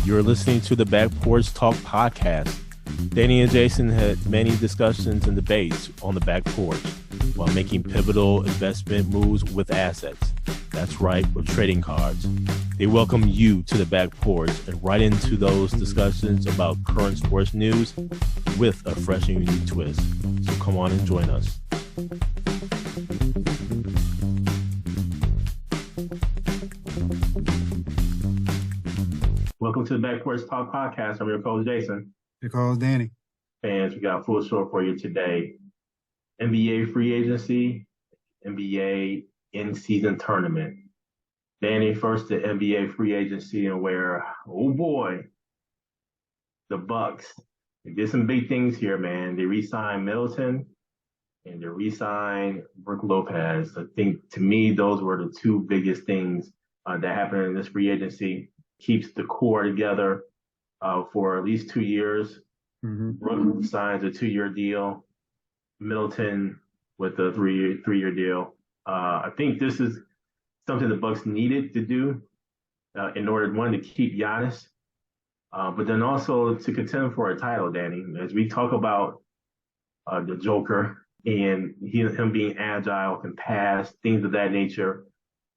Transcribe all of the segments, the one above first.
You're listening to the Back Porch Talk podcast. Danny and Jason had many discussions and debates on the back porch while making pivotal investment moves with assets. That's right, with trading cards. They welcome you to the back porch and right into those discussions about current sports news with a fresh and unique twist. So come on and join us. Welcome to the Back Porch Talk podcast. I'm your coach, Jason. Your coach, Danny. Fans, we got a full show for you today. NBA free agency, NBA in-season tournament. Danny, first the NBA free agency and where, oh boy, the Bucks. They did some big things here, man. They re-signed Middleton and they re-signed Brook Lopez. I think, to me, those were the two biggest things that happened in this free agency. Keeps the core together for at least 2 years. Mm-hmm. Brook signs a 2-year deal. Middleton with a three-year deal. I think this is something the Bucks needed to do in order, one, to keep Giannis, but then also to contend for a title, Danny. As we talk about the Joker and him being agile, can pass, things of that nature.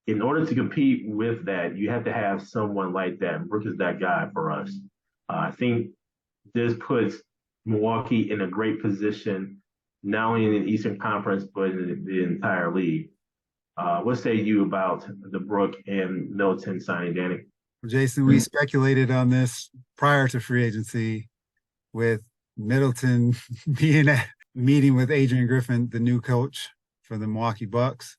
In order to compete with that, you have to have someone like that. Brook is that guy for us. I think this puts Milwaukee in a great position, not only in the Eastern Conference, but in the entire league. What say you about the Brook and Middleton signing, Danny? Jason, we speculated on this prior to free agency with Middleton being at meeting with Adrian Griffin, the new coach for the Milwaukee Bucks.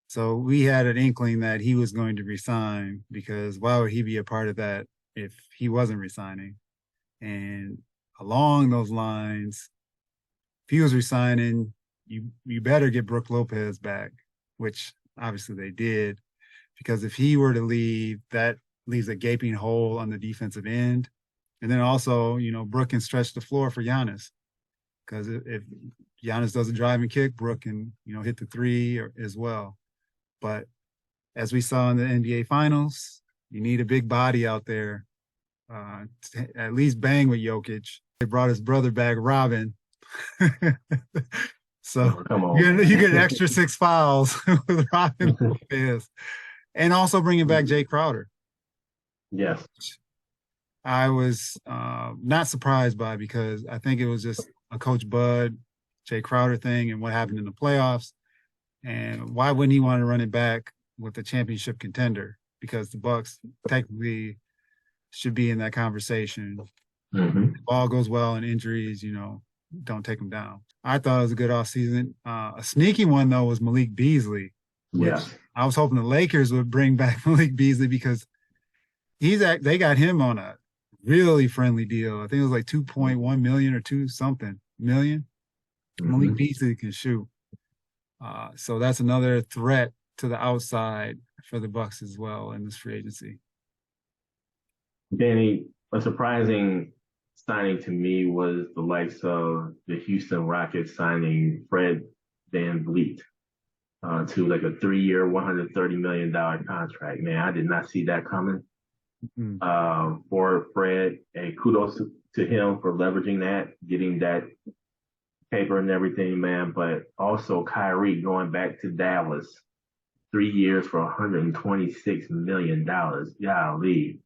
So we had an inkling that he was going to resign, because why would he be a part of that if he wasn't resigning? And along those lines, if he was resigning, you better get Brook Lopez back, which obviously they did, because if he were to leave, that leaves a gaping hole on the defensive end. And then also, Brook can stretch the floor for Giannis, because if Giannis does a drive and kick, Brook can, hit the three as well. But as we saw in the NBA Finals, you need a big body out there to at least bang with Jokic. They brought his brother back, Robin. So you get an extra 6 fouls with Robin Lopez. And also bringing back Jay Crowder. Yes. I was not surprised by, because I think it was just a Coach Bud, Jay Crowder thing and what happened in the playoffs. And why wouldn't he want to run it back with a championship contender? Because the Bucks technically should be in that conversation. Mm-hmm. If all goes well and injuries, don't take them down. I thought it was a good offseason. A sneaky one, though, was Malik Beasley. Yeah. I was hoping the Lakers would bring back Malik Beasley, because they got him on a really friendly deal. I think it was like $2.1 million or $2 million. Mm-hmm. Malik Beasley can shoot. So that's another threat to the outside for the Bucks as well in this free agency. Danny, a surprising signing to me was the likes of the Houston Rockets signing Fred VanVleet to like a 3-year, $130 million contract. Man, I did not see that coming. Mm-hmm. For Fred, and kudos to him for leveraging that, getting that paper and everything, man. But also Kyrie going back to Dallas, 3 years for $126 million. Golly.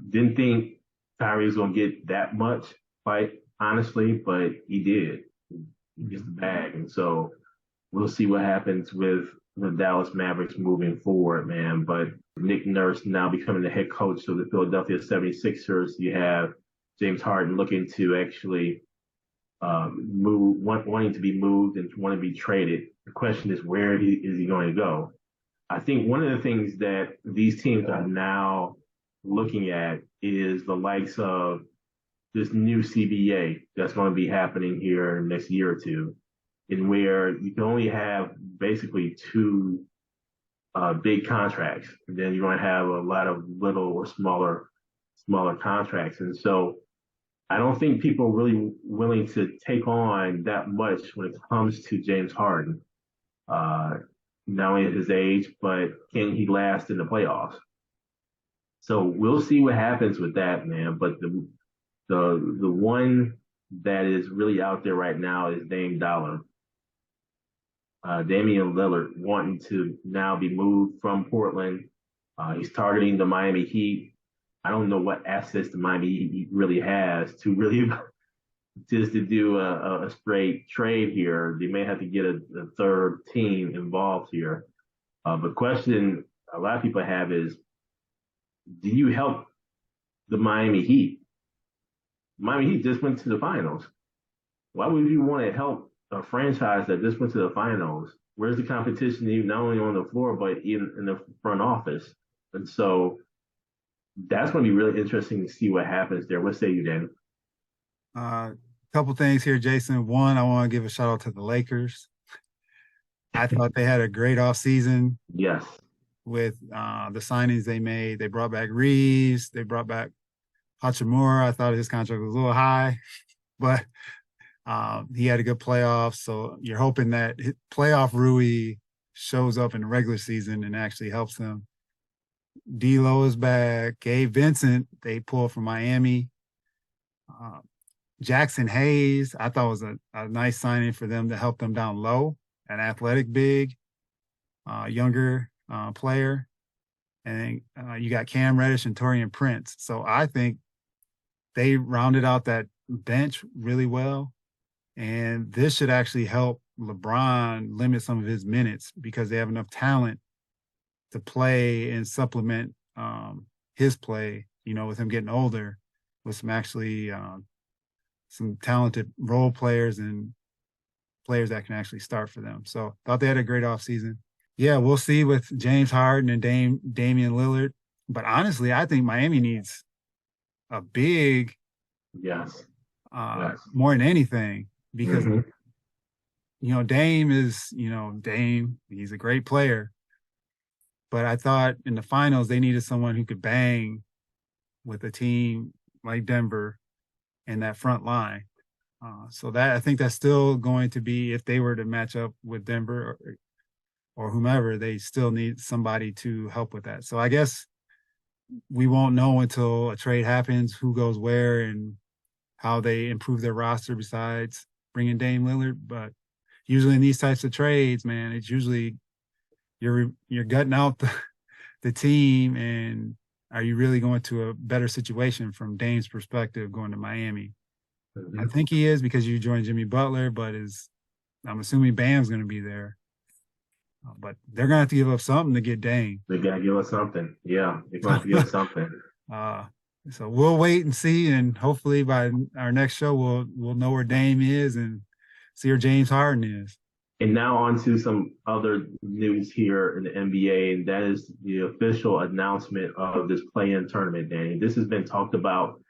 Didn't think Kyrie was going to get that much, quite honestly, but he did. He gets the bag. And so we'll see what happens with the Dallas Mavericks moving forward, man. But Nick Nurse now becoming the head coach of the Philadelphia 76ers. You have James Harden looking to actually wanting to be moved and want to be traded. The question is, where is he going to go? I think one of the things that these teams are now looking at is the likes of this new CBA that's going to be happening here in the next year or two, in where you can only have basically 2 big contracts, and then you're going to have a lot of little or smaller contracts. And so I don't think people are really willing to take on that much when it comes to James Harden. Not only at his age, but can he last in the playoffs? So we'll see what happens with that, man. But the one that is really out there right now is Dame Dollar, Damian Lillard, wanting to now be moved from Portland. He's targeting the Miami Heat. I don't know what assets the Miami Heat really has to really just to do a straight trade here. They may have to get a third team involved here. But question a lot of people have is, do you help the Miami Heat? Miami Heat just went to the finals. Why would you want to help a franchise that just went to the finals? Where's the competition even not only on the floor but even in the front office? And so that's going to be really interesting to see what happens there. What say you, Dan? Couple things here, Jason. One, I want to give a shout out to the Lakers. I thought they had a great offseason Yes. with the signings they made. They brought back Reeves. They brought back Hachimura. I thought his contract was a little high, but he had a good playoff. So you're hoping that playoff Rui shows up in the regular season and actually helps them. D'Lo is back. Gabe Vincent, they pulled from Miami. Jackson Hayes, I thought was a nice signing for them to help them down low, an athletic big, younger player. And you got Cam Reddish and Taurean Prince. So I think they rounded out that bench really well. And this should actually help LeBron limit some of his minutes because they have enough talent to play and supplement his play, with him getting older, with some actually some talented role players and players that can actually start for them. So thought they had a great offseason. Yeah, we'll see with James Harden and Damian Lillard. But honestly, I think Miami needs a big, Yes. more than anything, because Dame is, Dame. He's a great player. But I thought in the finals they needed someone who could bang with a team like Denver in that front line. So that I think that's still going to be, if they were to match up with Denver or whomever, they still need somebody to help with that. So I guess we won't know until a trade happens who goes where and how they improve their roster besides bringing Dame Lillard. But usually in these types of trades, man, it's usually you're gutting out the team, and are you really going to a better situation from Dame's perspective going to Miami? I think he is because you joined Jimmy Butler, but I'm assuming Bam's going to be there. But they're going to have to give up something to get Dame. They got to give us something. Yeah, they're going to have to give us something. So we'll wait and see, and hopefully by our next show we'll know where Dame is and see where James Harden is. And now on to some other news here in the NBA, and that is the official announcement of this play-in tournament, Danny. This has been talked about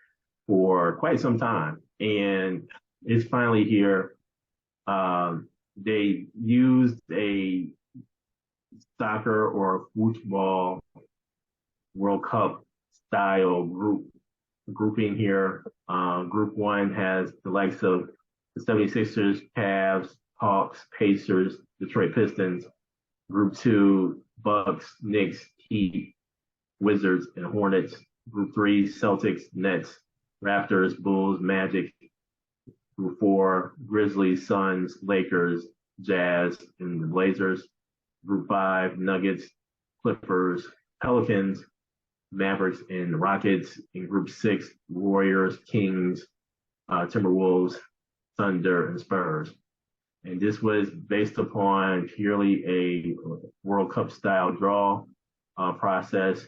for quite some time, and it's finally here. They used a soccer or football World Cup style grouping here. Group one has the likes of the 76ers, Cavs, Hawks, Pacers, Detroit Pistons. Group two, Bucks, Knicks, Heat, Wizards, and Hornets. Group three, Celtics, Nets, Raptors, Bulls, Magic. Group four, Grizzlies, Suns, Lakers, Jazz, and the Blazers. Group five, Nuggets, Clippers, Pelicans, Mavericks, and Rockets. In group six, Warriors, Kings, Timberwolves, Thunder, and Spurs. And this was based upon purely a World Cup style draw process,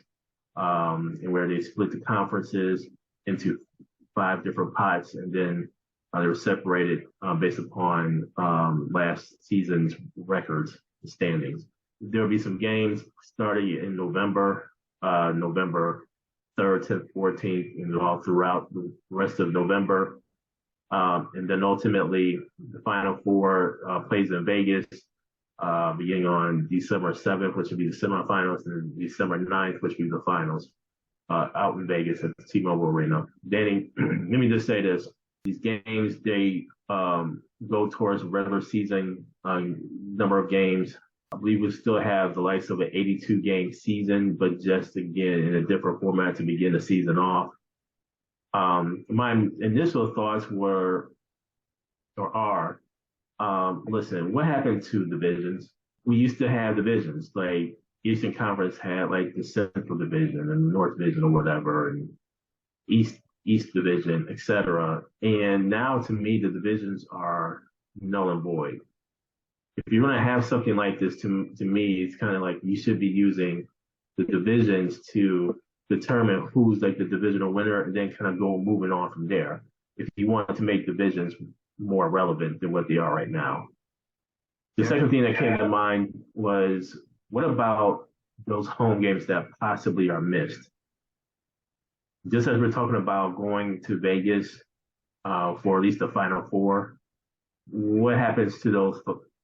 and where they split the conferences into 5 different pots, and then they were separated based upon last season's records and standings. There'll be some games starting in November 3rd, 10th, 14th, and all throughout the rest of November. And then ultimately, the Final Four plays in Vegas beginning on December 7th, which will be the semifinals, and December 9th, which will be the finals out in Vegas at the T-Mobile Arena. Danny, let me just say this. These games, they go towards regular season number of games. I believe we still have the likes of an 82 game season, but just again in a different format to begin the season off. My initial thoughts were or are, listen, what happened to divisions? We used to have divisions like Eastern Conference had like the Central Division and the North Division or whatever, and East East Division, etc. And now to me, the divisions are null and void. If you're going to have something like this, to me, it's kind of like you should be using the divisions to determine who's like the divisional winner, and then kind of go moving on from there. If you want to make divisions more relevant than what they are right now. The second thing that came to mind was, what about those home games that possibly are missed? Just as we're talking about going to Vegas for at least the Final Four, what happens to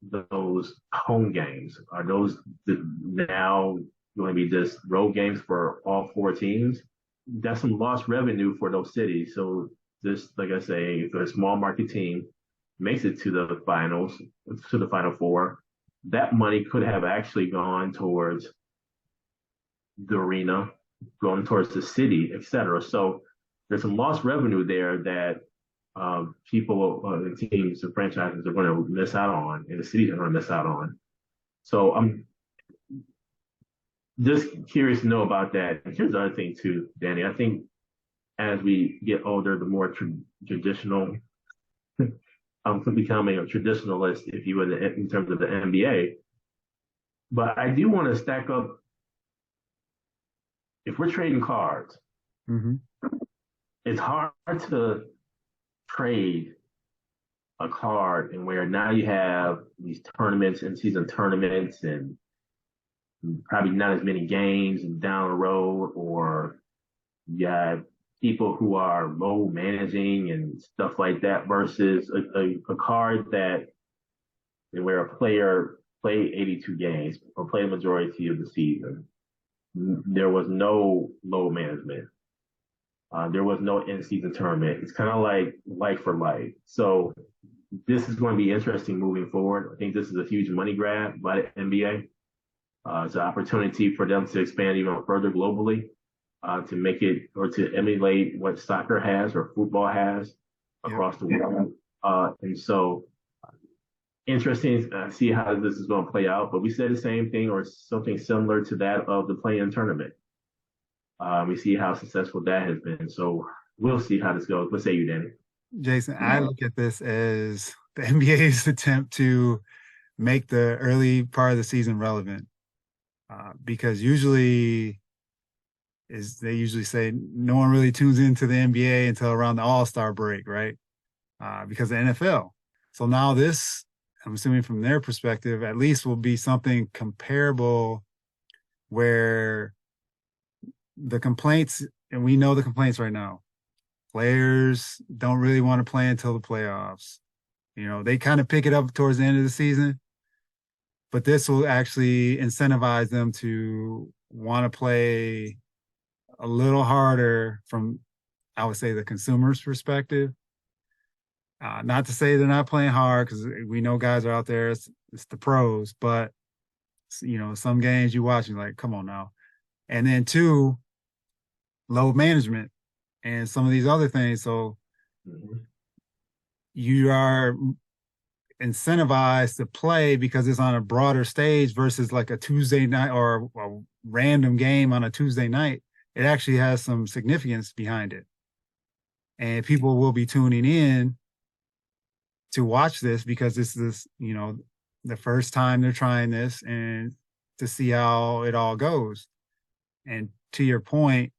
those home games? Are those now going to be just road games for all four teams? That's some lost revenue for those cities. So just like I say, if a small market team makes it to the finals, to the Final Four, that money could have actually gone towards the arena, going towards the city, et cetera. So there's some lost revenue there that people, the teams, the franchises are going to miss out on, and the cities are going to miss out on. So I'm just curious to know about that. And here's the other thing too, Danny. I think as we get older, the more traditional, I'm becoming a traditionalist, if you would, in terms of the NBA. But I do want to stack up. If we're trading cards, it's hard to trade a card and where now you have these tournaments and season tournaments and probably not as many games down the road, or you have people who are low managing and stuff like that versus a card that where a player played 82 games or played a majority of the season. There was no low management. There was no in-season tournament. It's kind of like for like. So this is going to be interesting moving forward. I think this is a huge money grab by the NBA. It's an opportunity for them to expand even further globally, to make it or to emulate what soccer has or football has across the world. And so interesting to see how this is going to play out. But we said the same thing or something similar to that of the play-in tournament. We see how successful that has been. So we'll see how this goes. What say you, Danny? Jason, I look at this as the NBA's attempt to make the early part of the season relevant, because usually they usually say no one really tunes into the NBA until around the All-Star break, right? Because of the NFL. So now this, I'm assuming from their perspective, at least will be something comparable where the complaints, and we know the complaints right now, players don't really want to play until the playoffs. They kind of pick it up towards the end of the season, but this will actually incentivize them to want to play a little harder from, I would say, the consumer's perspective. Not to say they're not playing hard, because we know guys are out there. It's the pros, but some games you watch, you're like, come on now. And then two, load management and some of these other things. So you are incentivized to play because it's on a broader stage versus like a Tuesday night or a random game on a Tuesday night. It actually has some significance behind it. And people will be tuning in to watch this because this is, the first time they're trying this and to see how it all goes. And to your point,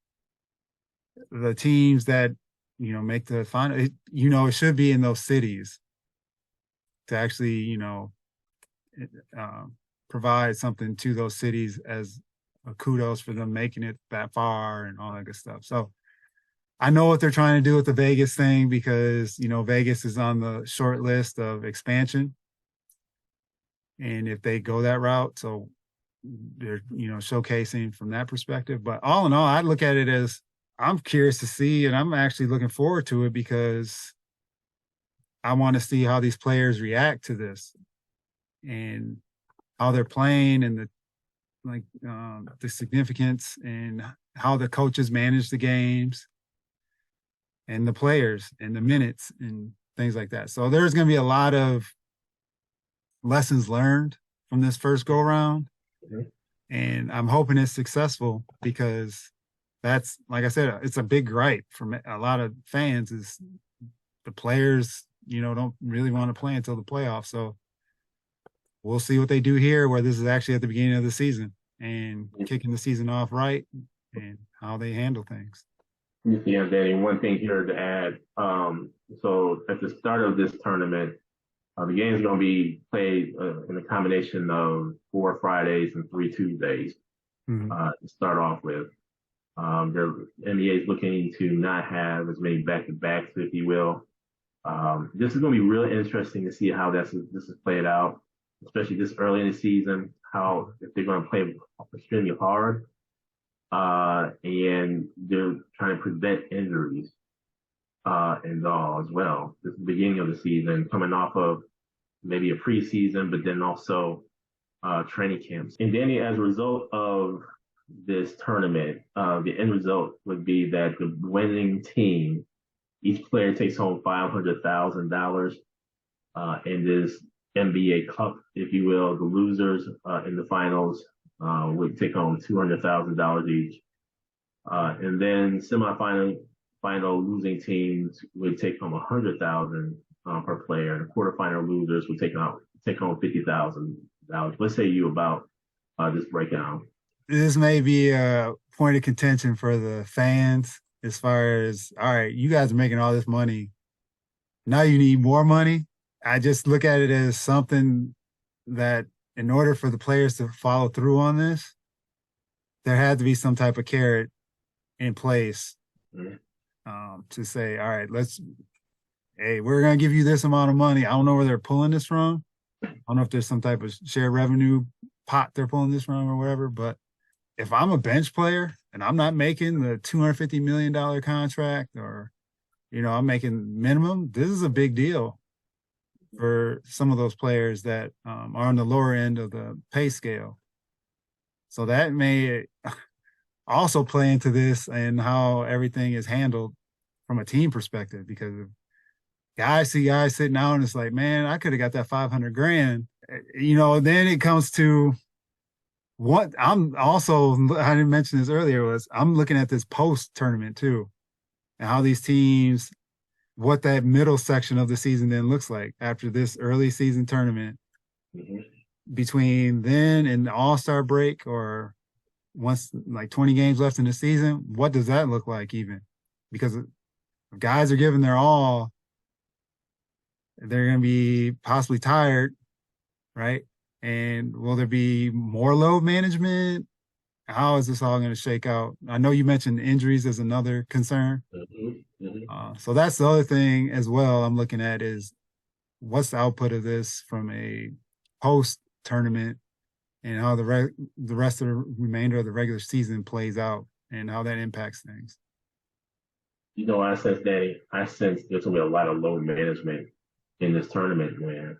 the teams that, make the final, it should be in those cities to actually, provide something to those cities as a kudos for them making it that far and all that good stuff. So I know what they're trying to do with the Vegas thing because, Vegas is on the short list of expansion. And if they go that route, so they're, showcasing from that perspective. But all in all, I look at it as I'm curious to see, and I'm actually looking forward to it because I want to see how these players react to this. And how they're playing and the significance and how the coaches manage the games and the players and the minutes and things like that. So there's going to be a lot of lessons learned from this first go round. Mm-hmm. And I'm hoping it's successful because that's, like I said, it's a big gripe from a lot of fans is the players, don't really want to play until the playoffs. So we'll see what they do here, where this is actually at the beginning of the season and kicking the season off right and how they handle things. Yeah, Danny, one thing here to add. So at the start of this tournament, the game is going to be played in a combination of 4 Fridays and 3 Tuesdays to start off with. The NBA is looking to not have as many back-to-backs, if you will. This is going to be really interesting to see how this is played out, especially this early in the season, how if they're going to play extremely hard and they're trying to prevent injuries and all as well. This is the beginning of the season, coming off of maybe a preseason, but then also training camps. And then as a result of this tournament, the end result would be that the winning team, each player takes home $500,000 in this NBA Cup, if you will. The losers in the finals would take home $200,000 each. And then final losing teams would take home $100,000 per player. And the quarterfinal losers would take home $50,000. What say you about this breakdown? This may be a point of contention for the fans as far as, all right, you guys are making all this money. Now you need more money. I just look at it as something that in order for the players to follow through on this, there had to be some type of carrot in place to say, all right, we're going to give you this amount of money. I don't know where they're pulling this from. I don't know if there's some type of shared revenue pot they're pulling this from or whatever, but if I'm a bench player and I'm not making the $250 million contract or, I'm making minimum, this is a big deal for some of those players that are on the lower end of the pay scale. So that may also play into this and how everything is handled from a team perspective, because guys see guys sitting out and it's like, man, I could have got that $500,000. Then it comes to what I didn't mention this earlier, was I'm looking at this post tournament too, and how these teams, what that middle section of the season then looks like after this early season tournament, between then and the All-Star break, or once like 20 games left in the season. What does that look like even? Because guys are giving their all, they're going to be possibly tired, right? And will there be more load management? How is this all going to shake out? I know you mentioned injuries as another concern. So that's the other thing as well I'm looking at, is what's the output of this from a post-tournament and how the rest of the remainder of the regular season plays out and how that impacts things. I sense, Danny, there's going to be a lot of load management in this tournament, man.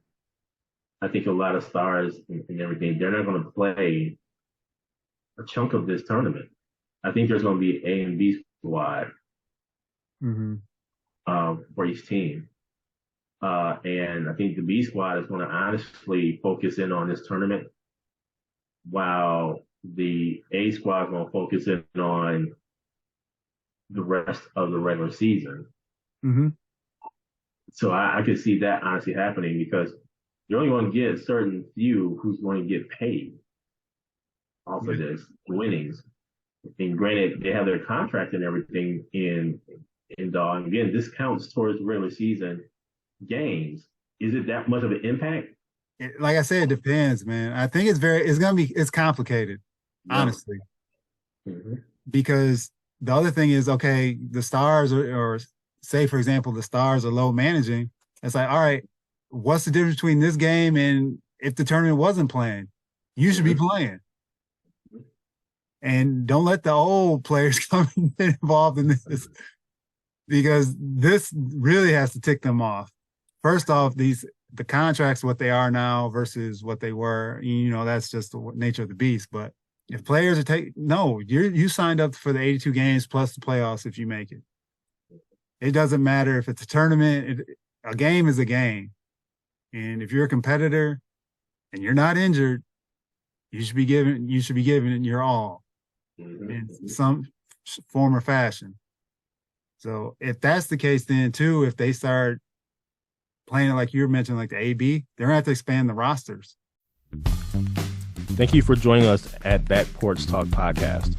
I think a lot of stars and everything, they're not going to play a chunk of this tournament. I think there's going to be A and B squad for each team. And I think the B squad is going to honestly focus in on this tournament, while the A squad is going to focus in on the rest of the regular season. So I could see that honestly happening, because you're only going to get a certain few who's going to get paid off of this winnings. And granted, they have their contract and everything in dog. Again, this counts towards regular season games. Is it that much of an impact? Like I said, it depends, man. I think it's complicated, honestly. Because the other thing is, okay, the stars or say, for example, the stars are low managing. It's like, all right, what's the difference between this game and if the tournament wasn't playing? You should be playing. And don't let the old players come and get involved in this, because this really has to tick them off. First off, these the contracts, what they are now versus what they were, that's just the nature of the beast. But if players are you signed up for the 82 games plus the playoffs if you make it. It doesn't matter if it's a tournament. A game is a game. And if you're a competitor and you're not injured, you should be giving it your all in some form or fashion. So if that's the case, then too, if they start playing like you mentioned, like the AB, they're going to have to expand the rosters. Thank you for joining us at Back Porch Talk Podcast.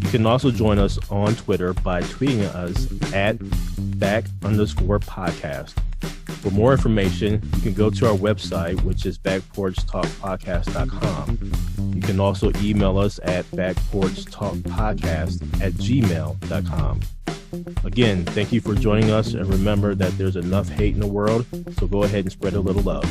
You can also join us on Twitter by tweeting us at @back_podcast. For more information, you can go to our website, which is backporchtalkpodcast.com. You can also email us at backporchtalkpodcast@gmail.com. Again, thank you for joining us, and remember that there's enough hate in the world, so go ahead and spread a little love.